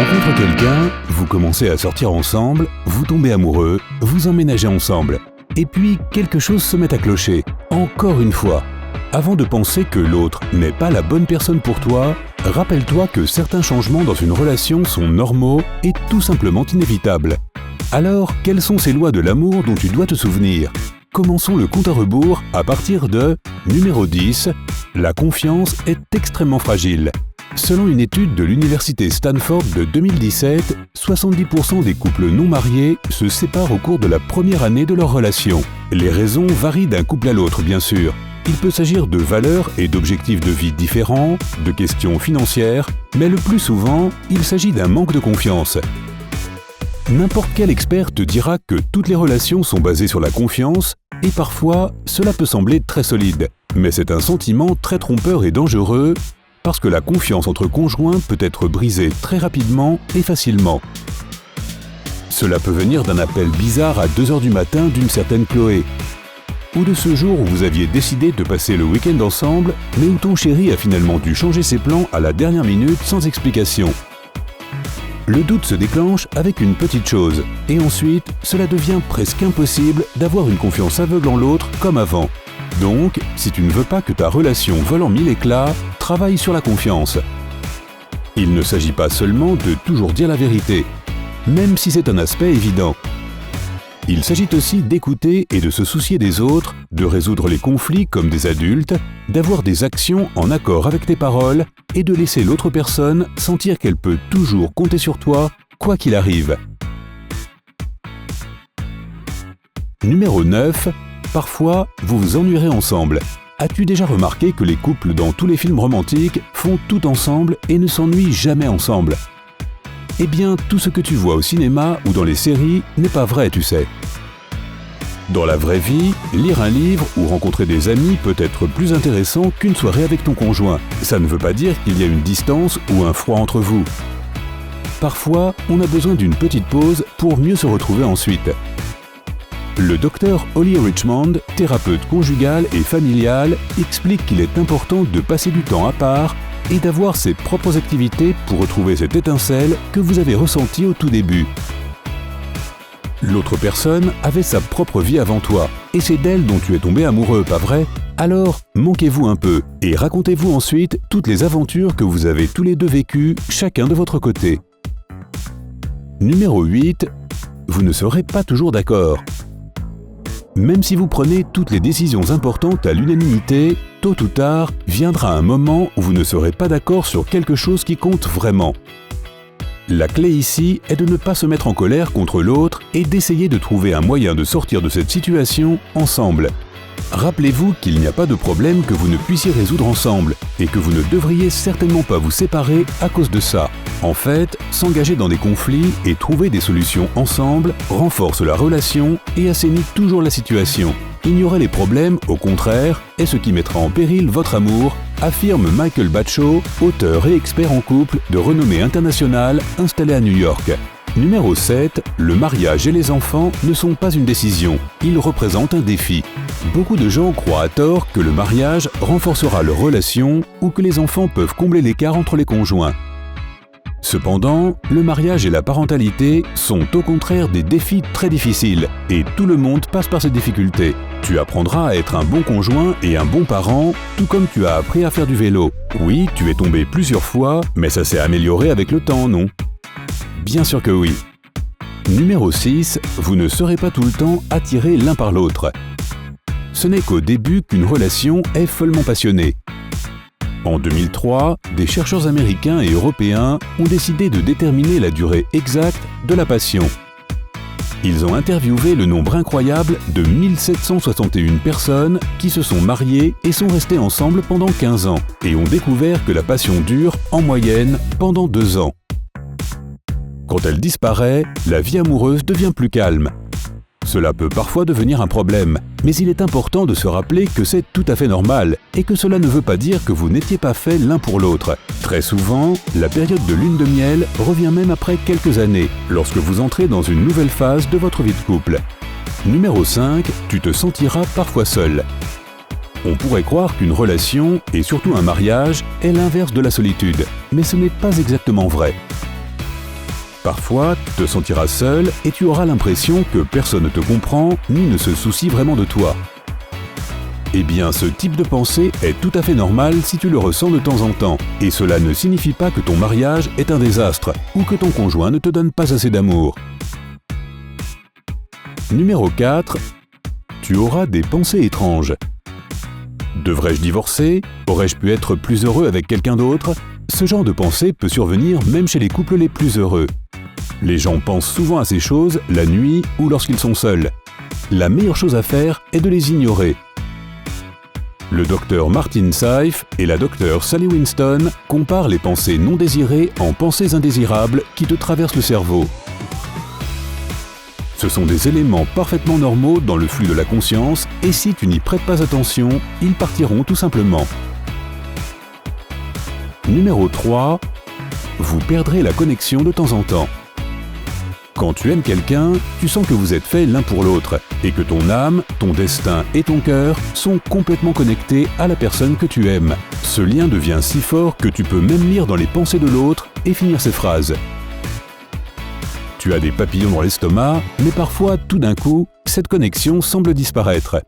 rencontre quelqu'un, vous commencez à sortir ensemble, vous tombez amoureux, vous emménagez ensemble. Et puis, quelque chose se met à clocher. Encore une fois. Avant de penser que l'autre n'est pas la bonne personne pour toi, rappelle-toi que certains changements dans une relation sont normaux et tout simplement inévitables. Alors, quelles sont ces lois de l'amour dont tu dois te souvenir ? Commençons le compte à rebours à partir de numéro 10. La confiance est extrêmement fragile. Selon une étude de l'université Stanford de 2017, 70% des couples non mariés se séparent au cours de la première année de leur relation. Les raisons varient d'un couple à l'autre, bien sûr. Il peut s'agir de valeurs et d'objectifs de vie différents, de questions financières, mais le plus souvent, il s'agit d'un manque de confiance. N'importe quel expert te dira que toutes les relations sont basées sur la confiance, et parfois, cela peut sembler très solide. Mais c'est un sentiment très trompeur et dangereux, parce que la confiance entre conjoints peut être brisée très rapidement et facilement. Cela peut venir d'un appel bizarre à 2h du matin d'une certaine Chloé, ou de ce jour où vous aviez décidé de passer le week-end ensemble, mais où ton chéri a finalement dû changer ses plans à la dernière minute sans explication. Le doute se déclenche avec une petite chose, et ensuite, cela devient presque impossible d'avoir une confiance aveugle en l'autre comme avant. Donc, si tu ne veux pas que ta relation vole en mille éclats, travaille sur la confiance. Il ne s'agit pas seulement de toujours dire la vérité, même si c'est un aspect évident. Il s'agit aussi d'écouter et de se soucier des autres, de résoudre les conflits comme des adultes, d'avoir des actions en accord avec tes paroles et de laisser l'autre personne sentir qu'elle peut toujours compter sur toi, quoi qu'il arrive. Numéro 9. Parfois, vous vous ennuierez ensemble. As-tu déjà remarqué que les couples dans tous les films romantiques font tout ensemble et ne s'ennuient jamais ensemble ? Eh bien, tout ce que tu vois au cinéma ou dans les séries n'est pas vrai, tu sais. Dans la vraie vie, lire un livre ou rencontrer des amis peut être plus intéressant qu'une soirée avec ton conjoint. Ça ne veut pas dire qu'il y a une distance ou un froid entre vous. Parfois, on a besoin d'une petite pause pour mieux se retrouver ensuite. Le docteur Holly Richmond, thérapeute conjugale et familiale, explique qu'il est important de passer du temps à part et d'avoir ses propres activités pour retrouver cette étincelle que vous avez ressentie au tout début. L'autre personne avait sa propre vie avant toi, et c'est d'elle dont tu es tombé amoureux, pas vrai ? Alors, manquez-vous un peu, et racontez-vous ensuite toutes les aventures que vous avez tous les deux vécues, chacun de votre côté. Numéro 8. Vous ne serez pas toujours d'accord. Même si vous prenez toutes les décisions importantes à l'unanimité, tôt ou tard, viendra un moment où vous ne serez pas d'accord sur quelque chose qui compte vraiment. La clé ici est de ne pas se mettre en colère contre l'autre et d'essayer de trouver un moyen de sortir de cette situation ensemble. Rappelez-vous qu'il n'y a pas de problème que vous ne puissiez résoudre ensemble et que vous ne devriez certainement pas vous séparer à cause de ça. En fait, s'engager dans des conflits et trouver des solutions ensemble renforce la relation et assainit toujours la situation. Ignorer les problèmes, au contraire, est ce qui mettra en péril votre amour, affirme Michael Bachot, auteur et expert en couple de renommée internationale installé à New York. Numéro 7. Le mariage et les enfants ne sont pas une décision, ils représentent un défi. Beaucoup de gens croient à tort que le mariage renforcera leur relation ou que les enfants peuvent combler l'écart entre les conjoints. Cependant, le mariage et la parentalité sont au contraire des défis très difficiles et tout le monde passe par ces difficultés. Tu apprendras à être un bon conjoint et un bon parent, tout comme tu as appris à faire du vélo. Oui, tu es tombé plusieurs fois, mais ça s'est amélioré avec le temps, non ? Bien sûr que oui. Numéro 6. Vous ne serez pas tout le temps attirés l'un par l'autre. Ce n'est qu'au début qu'une relation est follement passionnée. En 2003, des chercheurs américains et européens ont décidé de déterminer la durée exacte de la passion. Ils ont interviewé le nombre incroyable de 1761 personnes qui se sont mariées et sont restées ensemble pendant 15 ans et ont découvert que la passion dure en moyenne pendant 2 ans. Quand elle disparaît, la vie amoureuse devient plus calme. Cela peut parfois devenir un problème, mais il est important de se rappeler que c'est tout à fait normal et que cela ne veut pas dire que vous n'étiez pas fait l'un pour l'autre. Très souvent, la période de lune de miel revient même après quelques années, lorsque vous entrez dans une nouvelle phase de votre vie de couple. Numéro 5. Tu te sentiras parfois seul. On pourrait croire qu'une relation, et surtout un mariage, est l'inverse de la solitude, mais ce n'est pas exactement vrai. Parfois, tu te sentiras seul et tu auras l'impression que personne ne te comprend ni ne se soucie vraiment de toi. Eh bien, ce type de pensée est tout à fait normal si tu le ressens de temps en temps, et cela ne signifie pas que ton mariage est un désastre ou que ton conjoint ne te donne pas assez d'amour. Numéro 4. Tu auras des pensées étranges. Devrais-je divorcer? Aurais-je pu être plus heureux avec quelqu'un d'autre? Ce genre de pensée peut survenir même chez les couples les plus heureux. Les gens pensent souvent à ces choses la nuit ou lorsqu'ils sont seuls. La meilleure chose à faire est de les ignorer. Le docteur Martin Seif et la docteure Sally Winston comparent les pensées non désirées en pensées indésirables qui te traversent le cerveau. Ce sont des éléments parfaitement normaux dans le flux de la conscience et si tu n'y prêtes pas attention, ils partiront tout simplement. Numéro 3. Vous perdrez la connexion de temps en temps. Quand tu aimes quelqu'un, tu sens que vous êtes faits l'un pour l'autre et que ton âme, ton destin et ton cœur sont complètement connectés à la personne que tu aimes. Ce lien devient si fort que tu peux même lire dans les pensées de l'autre et finir ses phrases. Tu as des papillons dans l'estomac, mais parfois, tout d'un coup, cette connexion semble disparaître.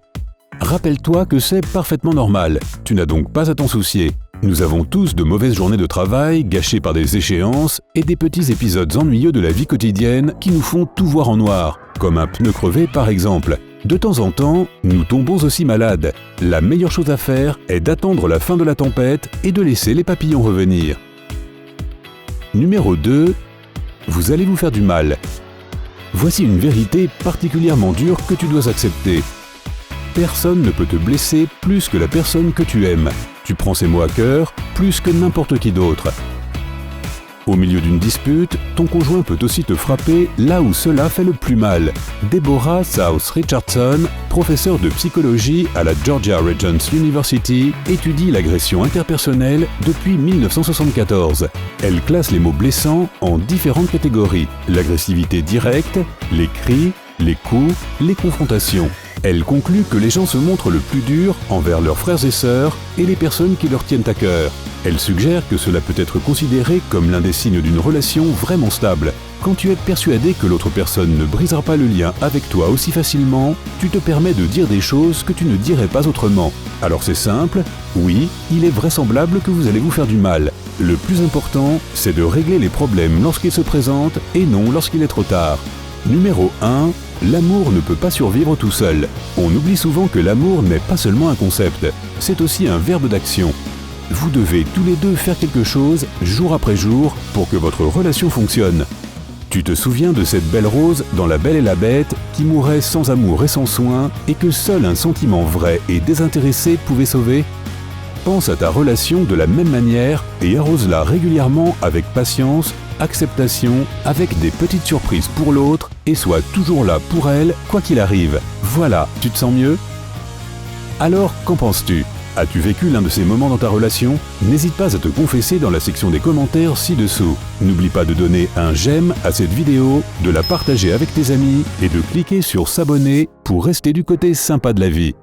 Rappelle-toi que c'est parfaitement normal, tu n'as donc pas à t'en soucier. Nous avons tous de mauvaises journées de travail gâchées par des échéances et des petits épisodes ennuyeux de la vie quotidienne qui nous font tout voir en noir, comme un pneu crevé par exemple. De temps en temps, nous tombons aussi malades. La meilleure chose à faire est d'attendre la fin de la tempête et de laisser les papillons revenir. Numéro 2. Vous allez vous faire du mal. Voici une vérité particulièrement dure que tu dois accepter. Personne ne peut te blesser plus que la personne que tu aimes. Tu prends ces mots à cœur plus que n'importe qui d'autre. Au milieu d'une dispute, ton conjoint peut aussi te frapper là où cela fait le plus mal. Deborah South Richardson, professeure de psychologie à la Georgia Regents University, étudie l'agression interpersonnelle depuis 1974. Elle classe les mots blessants en différentes catégories: l'agressivité directe, les cris, les coups, les confrontations. Elle conclut que les gens se montrent le plus dur envers leurs frères et sœurs et les personnes qui leur tiennent à cœur. Elle suggère que cela peut être considéré comme l'un des signes d'une relation vraiment stable. Quand tu es persuadé que l'autre personne ne brisera pas le lien avec toi aussi facilement, tu te permets de dire des choses que tu ne dirais pas autrement. Alors c'est simple, oui, il est vraisemblable que vous allez vous faire du mal. Le plus important, c'est de régler les problèmes lorsqu'ils se présentent et non lorsqu'il est trop tard. Numéro 1. L'amour ne peut pas survivre tout seul. On oublie souvent que l'amour n'est pas seulement un concept, c'est aussi un verbe d'action. Vous devez tous les deux faire quelque chose, jour après jour, pour que votre relation fonctionne. Tu te souviens de cette belle rose dans La Belle et la Bête qui mourait sans amour et sans soin et que seul un sentiment vrai et désintéressé pouvait sauver? Pense à ta relation de la même manière et arrose-la régulièrement avec patience, acceptation, avec des petites surprises pour l'autre et sois toujours là pour elle, quoi qu'il arrive. Voilà, tu te sens mieux? Alors, qu'en penses-tu? As-tu vécu l'un de ces moments dans ta relation? N'hésite pas à te confesser dans la section des commentaires ci-dessous. N'oublie pas de donner un j'aime à cette vidéo, de la partager avec tes amis et de cliquer sur s'abonner pour rester du côté sympa de la vie.